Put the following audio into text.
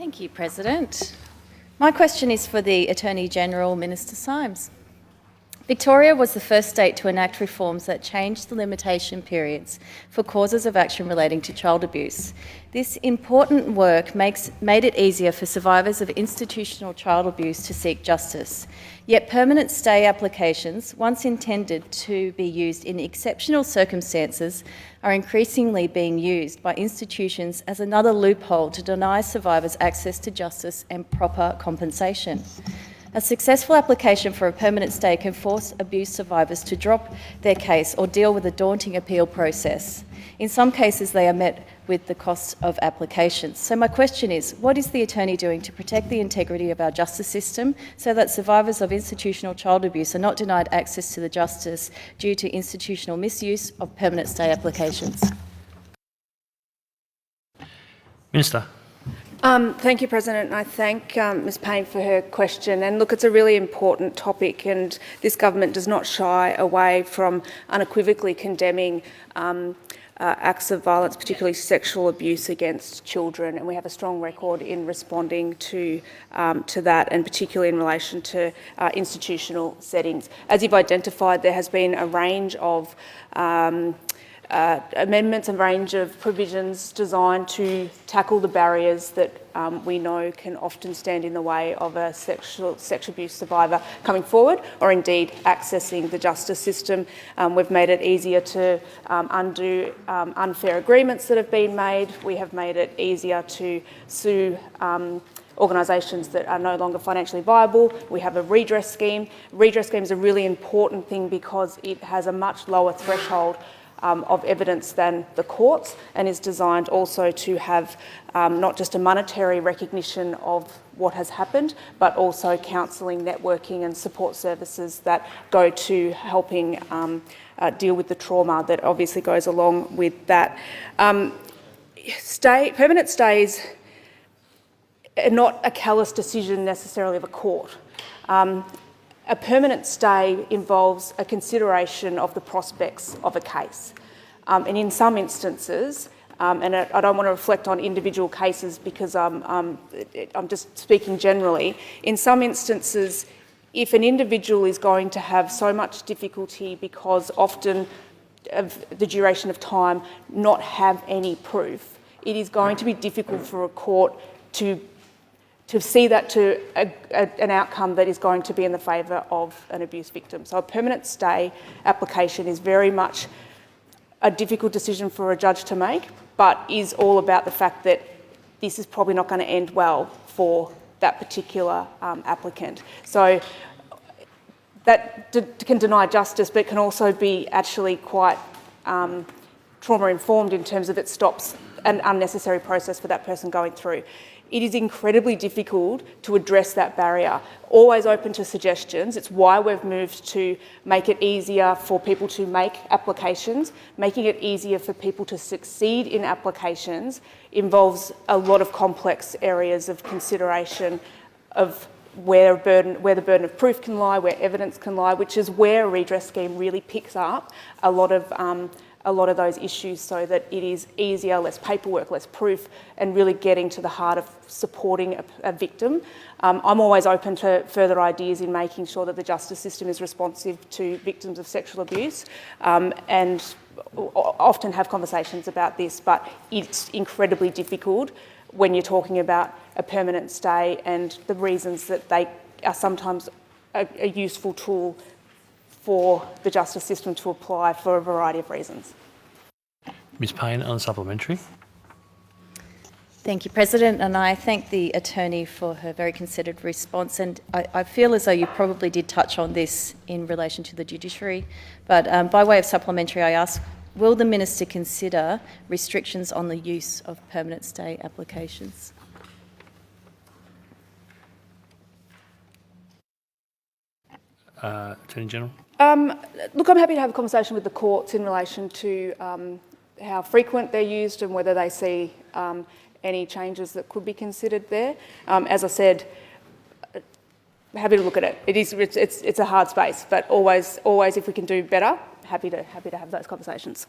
Thank you, President. My question is for the Attorney-General, Minister Symes. Victoria was the first state to enact reforms that changed the limitation periods for causes of action relating to child abuse. This important work made it easier for survivors of institutional child abuse to seek justice. Yet permanent stay applications, once intended to be used in exceptional circumstances, are increasingly being used by institutions as another loophole to deny survivors access to justice and proper compensation. A successful application for a permanent stay can force abuse survivors to drop their case or deal with a daunting appeal process. In some cases, they are met with the cost of applications. So my question is, what is the Attorney doing to protect the integrity of our justice system so that survivors of institutional child abuse are not denied access to the justice due to institutional misuse of permanent stay applications? Minister. Thank you, President, and I thank Ms Payne for her question. And look, it's a really important topic, and this government does not shy away from unequivocally condemning acts of violence, particularly sexual abuse against children, and we have a strong record in responding to that, and particularly in relation to institutional settings. As you've identified, there has been a range of amendments and range of provisions designed to tackle the barriers that we know can often stand in the way of a sexual abuse survivor coming forward or indeed accessing the justice system. We've made it easier to undo unfair agreements that have been made. We have made it easier to sue organisations that are no longer financially viable. We have a redress scheme. Redress scheme is a really important thing because it has a much lower threshold of evidence than the courts, and is designed also to have not just a monetary recognition of what has happened, but also counselling, networking and support services that go to helping deal with the trauma that obviously goes along with that. Permanent stays are not a callous decision necessarily of a court. A permanent stay involves a consideration of the prospects of a case. And in some instances, and I don't want to reflect on individual cases because I'm just speaking generally, in some instances, if an individual is going to have so much difficulty because often of the duration of time not have any proof, it is going to be difficult for a court to see that to an outcome that is going to be in the favour of an abuse victim. So a permanent stay application is very much a difficult decision for a judge to make, but is all about the fact that this is probably not going to end well for that particular applicant. So that can deny justice, but can also be actually quite trauma-informed in terms of it stops an unnecessary process for that person going through. It is incredibly difficult to address that barrier. Always open to suggestions. It's why we've moved to make it easier for people to make applications. Making it easier for people to succeed in applications involves a lot of complex areas of consideration of where the burden of proof can lie, where evidence can lie, which is where a redress scheme really picks up a lot of those issues so that it is easier, less paperwork, less proof, and really getting to the heart of supporting a victim. I'm always open to further ideas in making sure that the justice system is responsive to victims of sexual abuse, and often have conversations about this, but it's incredibly difficult when you're talking about a permanent stay and the reasons that they are sometimes a useful tool for the justice system to apply for a variety of reasons. Ms Payne, on supplementary. Thank you, President, and I thank the Attorney for her very considered response. And I feel as though you probably did touch on this in relation to the judiciary, but by way of supplementary, I ask, will the Minister consider restrictions on the use of permanent stay applications? Attorney General. Look, I'm happy to have a conversation with the courts in relation to how frequent they're used and whether they see any changes that could be considered there. As I said, happy to look at it. It's a hard space, but always if we can do better, happy to have those conversations.